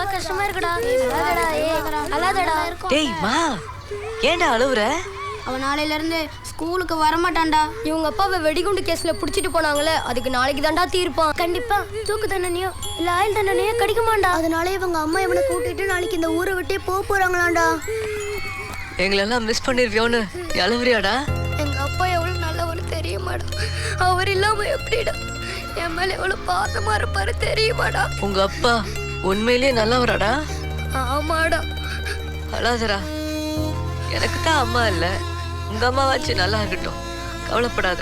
ரொம்ப கஷ்டமா இருக்குடா. அழாதடா. டேய் மா, ஏன்டா அழுவுற? அவன் நாளையில இருந்து ஸ்கூலுக்கு வரமாட்டான்டா. இவங்க அப்பாவை வெடிகுண்டு கேஸ்ல புடிச்சிட்டு போனாங்களே, அதுக்கு நாளைக்கு தான்டா தீர்ப்பான். கண்டிப்பா தூக்கு தண்டனையோ இல்ல ஆயுள் தண்டனையோ கிடைக்குமாண்டா. அதனால இவங்க அம்மா இவனை கூட்டிட்டு நாளைக்கு இந்த ஊரை விட்டே போறாங்களாண்டா. எங்களெல்லாம் மிஸ் பண்ணிருவியோன்னு அழுவுறியாடா? எங்க அப்பா எவ்வளவு நல்லவர் தெரியுமாடா. அவர் இல்லாம எப்படிடா என் மேல எவ்வளவு பாசமா இருப்பாரு தெரியுமாடா. உங்க அப்பா உண்மையிலேயே நல்லவராடா? ஆமாடா. அழாதடா. எனக்கு தான் அம்மா இல்ல, உங்க அம்மாவாச்சும் நல்லா இருக்கட்டும். கவலைப்படாத,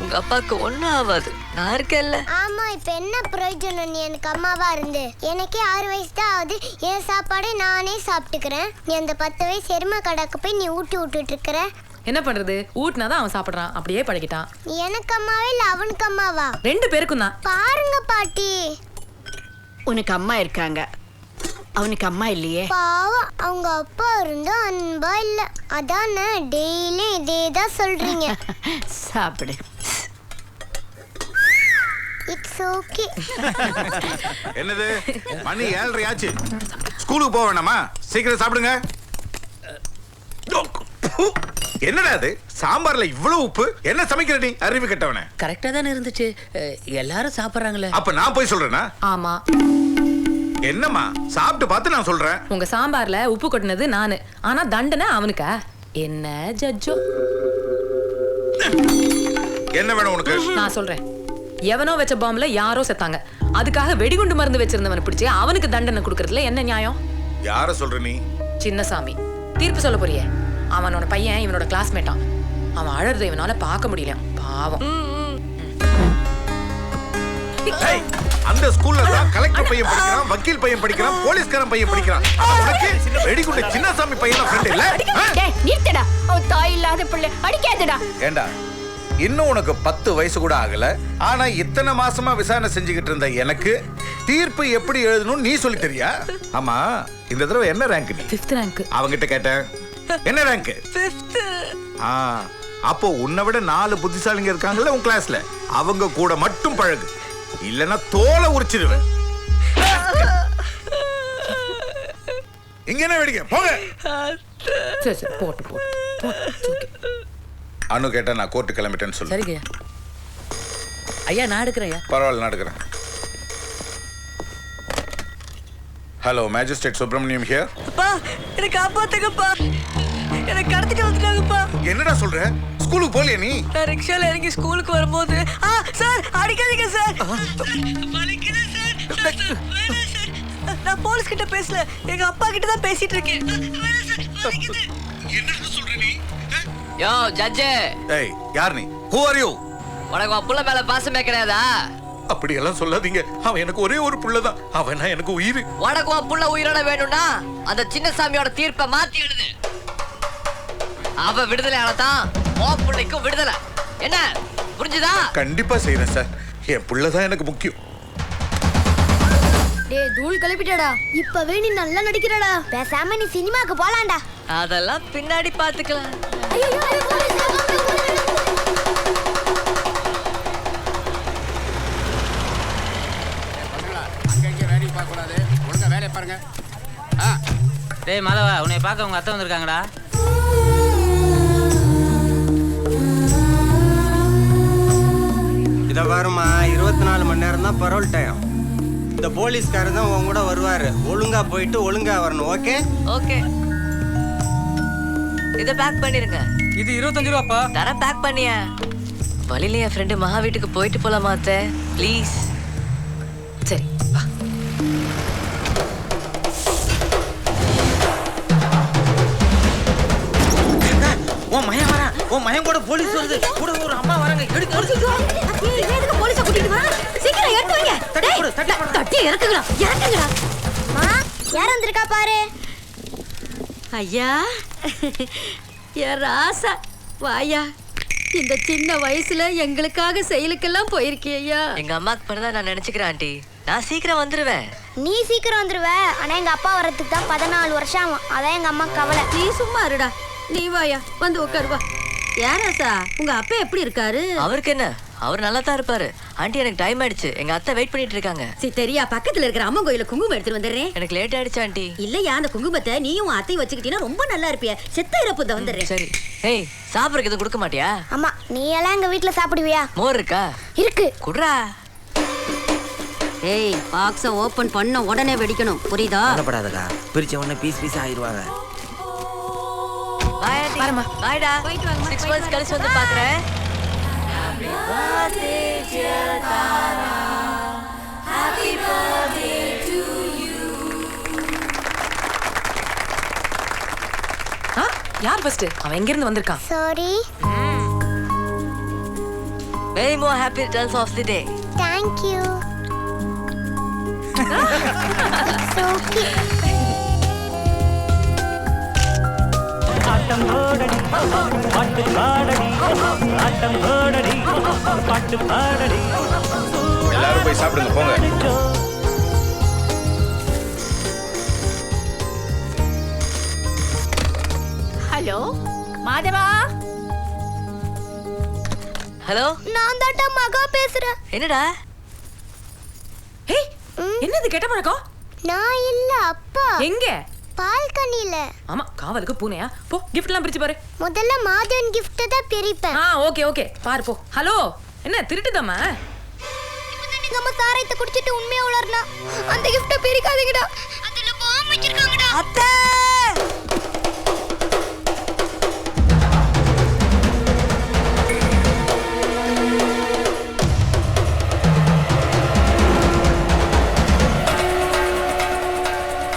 உங்க அப்பாவுக்கு ஒன்னும் ஆகாது, நான் இருக்கேன்ல. ஆமா, இப்ப என்ன பிரயோஜனம் நீ எனக்கு அம்மாவா இருந்து? எனக்கே 6 வயசு தான் ஆகுது, என் சாப்பாடே நானே சாப்பிட்டுக்கிறேன். நீ அந்த 10 வயசு எருமை கடைக்கு போய் நீ விட்டுட்டு இருக்கிற. என்ன பண்றது, ஊட்டினாதான் அவன் சாப்பிடுறான், அப்படியே பழகிட்டான். நீ எனக்கு அம்மாவே இல்ல அவனுக்கு அம்மாவா? 2 பேருக்கும் தான். பாருங்க பாட்டி, உனக்கு அம்மா இருக்காங்க, அவனுக்கு அம்மா இல்லையே. பாவம், அவங்க அப்பா இருந்தா அன்பா இல்ல, அதான் டெய்லி இதேதான் சொல்றீங்க. சாப்பிடு. It's okay. என்னது மணி 7:30 ஆச்சு, ஸ்கூலுக்கு போக வேணாமா? சீக்கிரம் சாப்பிடுங்க. என்னடா அது, சாம்பார்ல இவ்வளவு உப்பு? என்ன சமைக்கிற நீ, அறிவு கெட்டவனே? கரெக்டா தானே இருந்துச்சு, எல்லாரும் சாப்பிடுறாங்களே. அப்ப நான் போய் சொல்றேனா? ஆமா. என்னம்மா, சாப்பிட்டு பார்த்து நான் சொல்றேன். உங்க சாம்பார்ல உப்பு கொட்டினது நானு, ஆனா தண்டனை அவனுக்கா? என்ன ஜட்ஜோ? என்ன வேணும் உனக்கு? நான் சொல்றேன். எவனோ வச்ச பாம்புல யாரோ செத்தாங்க, அதுக்காக வெடிகுண்டு மருந்து வச்சிருந்தவனை பிடிச்சு அவனுக்கு தண்டனை கொடுக்கறதுல என்ன நியாயம்? யார சொல்ற நீ? சின்னசாமி. தீர்ப்பு சொல்ல போறியே? அவனோட பையன் இவனோட கிளாஸ்மேட்டான். அவன் அழறத இவனால பார்க்க முடியல, பாவம். அந்த ஸ்கூல்ல தான் கலெக்டர் பையன் படிக்கிறான், வக்கீல் பையன் படிக்கிறான், போலீஸ்காரன் பையன் படிக்கிறான். உனக்கு வெடிகுண்டு சின்னசாமி பையன் ஃப்ரெண்ட் இல்ல? டேய் நிறுத்தடா, அவன் தாய் இல்லாத பிள்ளை, அடிக்காதடா. ஏண்டா, இன்னும் உனக்கு 10 வயசு கூட ஆகல, ஆனா இத்தனை மாசமா விசாரணை செஞ்சுக்கிட்டு இருந்த எனக்கு தீர்ப்பு எப்படி எழுதணும் நீ சொல்லி தெரியா? ஆமா, இந்த தடவை என்ன ரேங்க் நீ? 5th rank. அவங்கிட்ட கேட்டேன், என்ன ரேங்க்? 5th. அப்போ உன்னை விட 4 புத்திசாலிங்க இருக்காங்கல்ல உன் கிளாஸ்ல, அவங்க கூட மட்டும் பழகு, இல்லனா தோலை உரிச்சிடுவேன். இங்க என்ன வேடிக்கை, போங்க. சரி சரி, போட்டு. அனு கேட்டா நான் கோர்ட்டு கிளம்பிட்டேன்னு சொல்லு. சரிங்க ஐயா, நான் எடுக்கிறேன். பரவாயில்ல, நான் எடுக்கிறேன். Hello, magistrate Subramaniam here. அப்பா, எனக்கு காப்பாத்துங்கப்பா, எனக்கு கடத்திட்டு வந்துட்டாங்கப்பா. என்னடா சொல்ற? ஸ்கூலுக்கு போலியா நீ? நான் ரிக்ஷால இறங்கி ஸ்கூலுக்கு வரும்போது சார் அடிக்காதீங்க சார், வலிக்குது சார், வேணாம் சார், நான் போலீஸ் கிட்ட பேசல, எங்க அப்பா கிட்ட தான் பேசிட்டு இருக்கேன். என்ன சொல்ற நீ? யோ ஜட்ஜே. ஏய், யார் நீ? Who are you? உனக்கு புள்ள மேல பாசமே கிடையாதா? அப்படி எல்லாம் சொல்லாதீங்க, அவன் எனக்கு ஒரே ஒரு புள்ளதான், அவனா எனக்கு உயிர். உனக்கு புள்ள உயிரோட வேணும்னா அந்த சின்னசாமியோட தீர்ப்பை மாத்தி எழுது. அவ விடுதலை ஆனதான் உன் புள்ளைக்கும் விடுதலை. என்ன புரிஞ்சுதா? கண்டிப்பா செய்யறேன் சார், என் புள்ளதான் எனக்கு முக்கியம். டேய் தூள் கிளப்பிட்டடா, இப்பவே நீ நல்லா நடிக்கிறடா. பேசாம நீ சினிமாக்கு போலாம்டா. அதெல்லாம் பின்னாடி பாத்துக்கலாம். டேய் மாதவா, உன்னை பார்க்க உங்க அத்தை வந்திருக்காங்கடா. இதை பாருமா, 24 மணி நேரம் தான் பரோல் டைம். இந்த போலீஸ்காரர் தான் உன் கூட வருவாரு, ஒழுங்கா போயிட்டு ஒழுங்கா வரணும். ஓகே ஓகே, இத பேக் பண்ணிருங்க. இது 25 ரூபாப்பா. தர பேக் பண்ணியா? வழியில என் ஃப்ரெண்டு மகா வீட்டுக்கு போயிட்டு போலாமா அத்தை? ப்ளீஸ். சரி வா. உன் மயம் வரா, உன் மயம் கூட போலீஸ் வருது, கூட ஒரு அம்மா வராங்க. எடுக்க எதுக்கு போலீஸ கூட்டிட்டு வர? சீக்கிரம் எடுத்து வைங்க. டேய் தட்டி இறக்குங்கடா, இறக்குங்கடா. மா, யார் வந்திருக்கா பாரு. ஐயா, என் ராசா வாயா, இந்த சின்ன வயசுல எங்களுக்காக செயலுக்கெல்லாம் போயிருக்கியா? எங்க அம்மாக்கு பண்ணதான் நான் நினைச்சுக்கிறேன் ஆண்டி, நான் சீக்கிரம் வந்துருவேன். நீ சீக்கிரம் வந்துருவ, ஆனா எங்க அப்பா வரதுக்கு தான் 14 வருஷம் ஆகும். அதான் எங்க அம்மா கவலை. நீ சும்மா இருடா, நீ வாயா, வந்து உட்காருவா. ஏன் ராசா, உங்க அப்பா எப்படி இருக்காரு? அவருக்கு என்ன, அவர் நல்லா தான் இருப்பாரு. ஆண்டி எனக்கு டைம் ஆயிடுச்சு, எங்க அத்தை வெயிட் பண்ணிட்டு இருக்காங்க. சரி தெரியா, பக்கத்துல இருக்கிற அம்மன் கோயில குங்குமம் எடுத்துட்டு வந்துடுறேன். எனக்கு லேட் ஆயிடுச்சு ஆண்டி. இல்லையா, அந்த குங்குமத்தை நீயும் அத்தையும் வச்சுக்கிட்டீங்கன்னா ரொம்ப நல்லா இருப்பிய. செத்த இறப்பு தான் வந்துடுறேன். சரி. ஏய், சாப்பிட்றதுக்கு எதுவும் கொடுக்க மாட்டியா? அம்மா, நீ எல்லாம் எங்க வீட்ல சாப்பிடுவியா? மோர் இருக்கா? இருக்கு. குடுறா. ஏய், பாக்ஸ ஓபன் பண்ண உடனே வெடிக்கணும், புரியுதா? கவலைப்படாதக்கா, பிரிச்ச உடனே பீஸ் ஆயிடுவாங்க. Bye aunty. பாருமா. பாய்டா. 6 months கழிச்சு வந்து பார்க்கறேன். Happy birthday dear Tara. Happy birthday to you. யார் ஃபர்ஸ்ட்? அவன் எங்க இருந்து வந்திருக்கான்? Sorry. Many more happy returns of the day. Thank you. It's okay. ஆட்டம் போடடி பாட்டு பாடடி ஆட்டம் போடடி பாட்டு பாடடி. எல்லாரும் போய் சாப்பிடுங்க போங்க. ஹலோ மாதவா. ஹலோ, நான் தான்டா மகா பேசுறேன். என்னடா? ஏய், என்னது கெட்ட பழக்கம்? நான் இல்ல, அப்பா. எங்க? பால்கனில. ஆமா, காவலுக்கு பூனையா? போ, gift எல்லாம் பிரிச்சு பாரு. முதல்ல மாதவன் gift தான் பிரிப்பேன். ஓகே பாரு போ. ஹலோ, என்ன திருட்டுதாம்மா? நீங்க அம்மா சாராயத்தை குடிச்சிட்டு உண்மையா உளறனா அந்த gift பிரிக்காதீங்கடா. அதுல பாம் வச்சிருக்காங்கடா. அத்தை!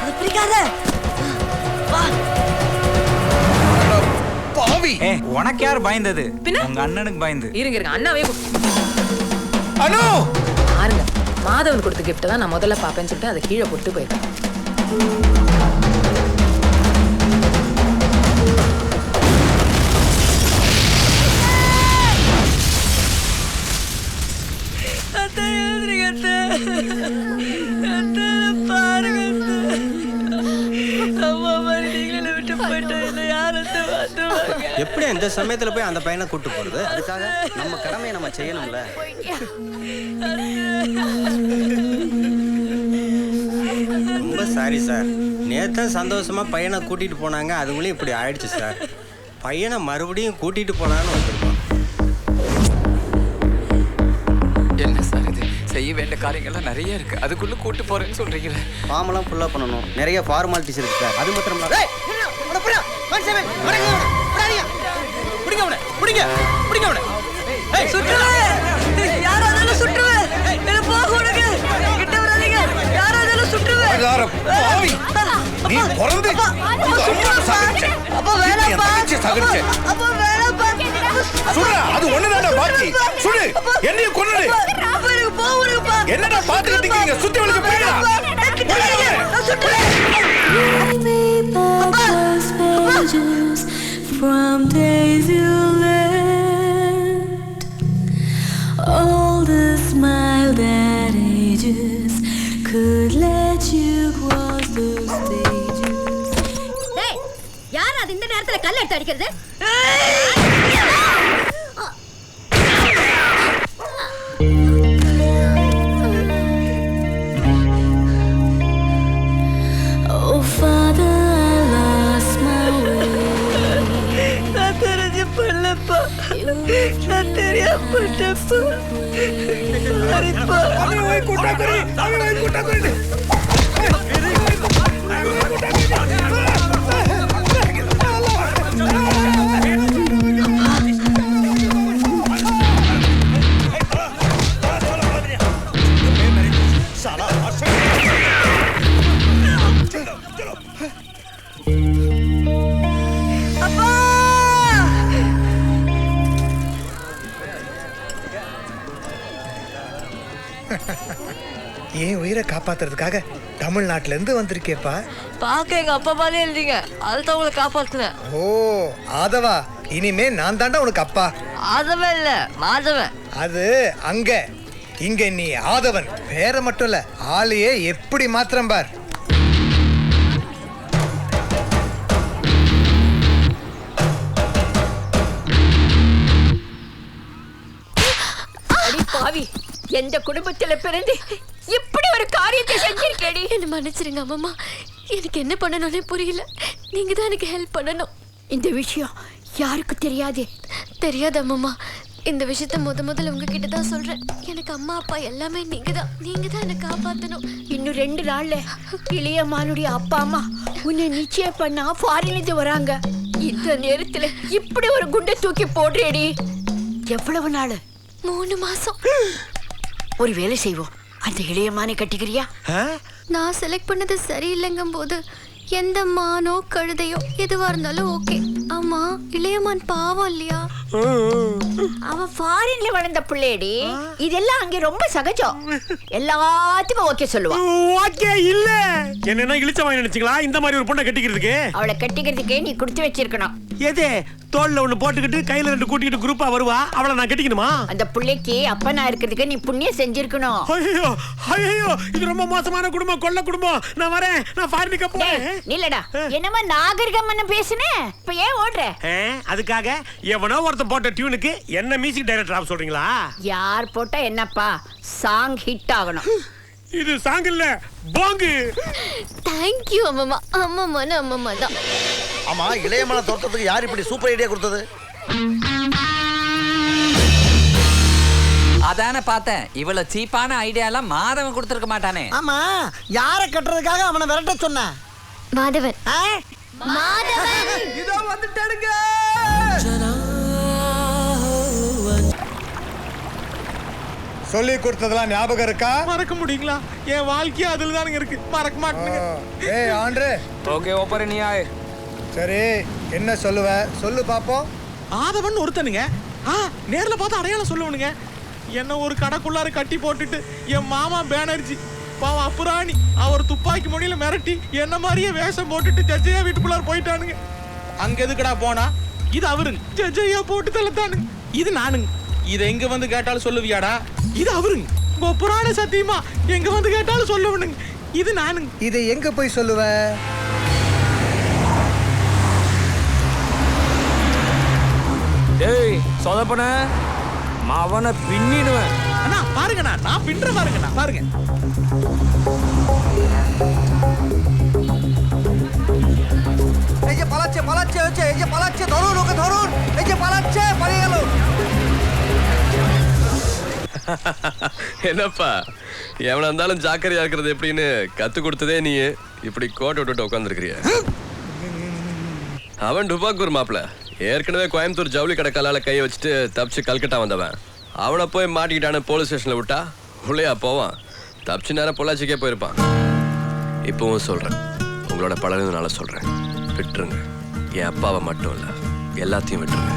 அது பிரிக்காத. வா. பாவி. உனக்கு யார் பயந்தது? உங்க அண்ணனுக்கு பயந்து. இருங்க அண்ணாவே அனு பாருங்க, மாதவன் கொடுத்த கிஃப்ட் தான் நான் முதல்ல பாப்பேன்னு சொல்லிட்டு அதை கீழே போட்டு போயிருக்கேன். எப்படி இந்த சமயத்துல போய் அந்த பையனை கூட்டு போறது? அதுக்காக நம்ம கடமையை நம்ம செய்யணும்ல. ரொம்ப சாரி சார். நேத்து சந்தோஷமா பையனை கூட்டிட்டு போனாங்க, அதுங்களும் இப்படி ஆயிடுச்சு சார். பையனை மறுபடியும் கூட்டிட்டு போனான்னு வந்திருக்கோம். என்ன சார் இது? செய்ய வேண்டிய காரியங்கள்லாம் நிறைய இருக்கு, அதுக்குள்ள கூட்டு போறேன்னு சொல்றீங்களே. ஃபார்ம்லாம் ஃபுல்லா பண்ணணும், நிறைய ஃபார்மாலிட்டிஸ் இருக்கு சார். அது மாத்திரம் நீ பிறந்து அது ஒண்ணுதான்டா பாக்கி. சுடு, என்னையும் கொன்னுடு. என்னடா பாத்துக்கிட்டீங்க? சுத்தி வளைச்சு போயிடா. From days you left, all the smile that ages could let you cross the stages. Hey, யார் அது இந்த நேரத்துல கல்ல எடுத்து அடிக்கிறது? Oh Father, I lost my way. நான் தெரிஞ்சு பண்ணலப்பா, நான் தெரியாம பண்ணப்பா. ஏன் உயிரை காப்பாத்துறதுக்காக தமிழ்நாட்டுல இருந்து வந்திருக்கேப்பா. பாக்க எங்க அப்பா மாதிரி எழுதிங்க, அதுதான் உங்களை காப்பாத்துனேன். ஓ ஆதவா, இனிமே நான் தாண்டா உனக்கு அப்பா. ஆதவன் இல்ல, மாதவன். அது அங்க, இங்க நீ ஆதவன். பேரை மட்டும் இல்ல, ஆளையே எப்படி மாத்திரம் பார். பாவி, எந்த குடும்பத்துல பிறந்து இப்படி ஒரு காரியத்தை செஞ்சிருக்கேடி. என்ன மன்னிச்சிருங்க அம்மா. எனக்கு என்ன பண்ணணும்னே புரியல. நீங்க தான் எனக்கு ஹெல்ப் பண்ணணும். இந்த விஷயம் யாருக்கு தெரியாது. தெரியாது அம்மா. இந்த விஷயத்த முதல்ல உங்ககிட்ட தான் சொல்றேன். எனக்கு அம்மா அப்பா எல்லாமே நீங்க தான் என்ன காப்பாத்தணும். இன்னும் 2 நாள்ல இளையமானுடைய அப்பா அம்மா உன்னை நிச்சயம் பண்ணா ஃபாரின்ல வராங்க. இந்த நேரத்துல இப்படி ஒரு குண்டை தூக்கி போடுறேடி. எவ்வளவு நாள்? 3 மாசம். ஒரு வேலை செய்வோம், அந்த இளையமானை கட்டிக்கிறியா? நான் செலக்ட் பண்ணது சரியில்லைங்கும் போது எந்த மானோ கழுதையோ எதுவா இருந்தாலும் ஓகே. ஆமா, இளையமான் பாவம் இல்லையா? அவன் ஃபாரின்ல வளர்ந்த பிள்ளையடி. இதெல்லாம் அங்க ரொம்ப சகஜம். எல்லாத்துக்கும் ஓகே சொல்லுவான். ஓகே இல்ல என்னன்னா இழிச்ச வாங்கி நினைச்சீங்களா இந்த மாதிரி ஒரு பொண்ணை கட்டிக்கிறதுக்கு? அவளை கட்டிக்கிறதுக்கே நீ கொடுத்து வச்சிருக்கணும். எது தோல்ல ஒண்ணு போட்டுக்கிட்டு கையில 2 கூட்டிக்கிட்டு குரூப்பா வருவா, அவளை நான் கட்டிக்கணுமா? அந்த பிள்ளைக்கு அப்பனா இருக்கிறதுக்கு நீ புண்ணியம் செஞ்சிருக்கணும். ஐயோ ஐயோ, இது ரொம்ப மோசமான குடும்பம், கொள்ள குடும்பம். நான் வரேன், நான் ஃபாரினுக்கு போறேன். இல்லடா, என்னமா நாகரிகம் பேசுனே. இப்ப ஏன் ஓடுற? அதுக்காக எவனோ ஒருத்தன் போட்ட டியூனுக்கு என்ன மியூசிக் டைரக்டர் ஆக சொல்றீங்களா? யார் போட்டா என்னப்பா, சாங் ஹிட் ஆகணும். இது சாங் இல்ல, பாங்கு. தேங்க் யூ அம்மா. அம்மா தான். ஆமா, இளையமான தோட்டத்துக்கு யார் இப்படி சூப்பர் ஐடியா கொடுத்தது? அதானே பார்த்தேன். இவ்வளவு சீப்பான ஐடியா எல்லாம் மாதவன் கொடுத்திருக்க மாட்டானே. ஆமா, யார கட்டுறதுக்காக அவனை விரட்ட சொன்ன? மாதவன். இதோ வந்துட்டானுங்க. சொல்லி கொடுத்ததெல்லாம் ஞாபகம் இருக்கா? மறக்க முடியுங்களா? என் வாழ்க்கையே அதுல தானுங்க இருக்கு, மறக்க மாட்டேங்க. ஏய் ஆண்ட்ரே. ஓகே, ஓப்பர் நீ ஆய். சரி, என்ன சொல்லுவ? சொல்லு பாப்போம். ஆதவன் ஒருத்தனுங்க. நேர்ல பார்த்து அடையாளம் சொல்லுவனுங்க. என்ன ஒரு கடைக்குள்ளார கட்டி போட்டுட்டு என் மாமா பேனர்ஜி பாவம் அப்புராணி அவர் துப்பாக்கி மொழியில மிரட்டி என்ன மாதிரியே வேஷம் போட்டுட்டு ஜட்ஜையா வீட்டுக்குள்ளார போயிட்டானுங்க. அங்க எதுக்கடா போனா? இது அவருங்க. ஜட்ஜையா போட்டு தள்ளத்தானுங்க. இது நானுங்க. இதை எங்க வந்து கேட்டாலும் சொல்லுவியாடா? இது அவருங்க. உங்க புராண சத்தியமா எங்க வந்து கேட்டாலும் சொல்லுவனுங்க. இது நானுங்க. இதை எங்க போய் சொல்லுவ? டேய் சொதப்பன அவனை பின்னிடுவேன். அண்ணா பாருங்கண்ணா, நான் பின்ற பாருங்கண்ணா, பாருங்க. এই যে পালাচ্ছে হচ্ছে, এই যে পালাচ্ছে, ধরুন ওকে ধরুন, এই যে পালাচ্ছে, পালিয়ে গেল। என்னப்பா எவனா இருந்தாலும் ஜாக்கிரதையா இருக்கிறது எப்படின்னு கத்து கொடுத்ததே நீ இப்படி கோட்டை விட்டுட்டு உட்காந்துருக்கிறிய? அவன் டுபாக்கூர் மாப்பிள்ள, ஏற்கனவே கோயம்புத்தூர் ஜவுளி கடை கல்லால கையை வச்சுட்டு தப்பிச்சு கல்கட்டா வந்தவன். அவனை போய் மாட்டிக்கிட்டான போலீஸ் ஸ்டேஷன்ல விட்டா உள்ளேயா போவான்? தப்பிச்சு நேரம் பொள்ளாச்சிக்கே போயிருப்பான். இப்பவும் சொல்றேன், உங்களோட பழகுனால சொல்றேன், விட்டுருங்க. என் அப்பாவை மட்டும் இல்ல, எல்லாத்தையும் விட்டுருங்க.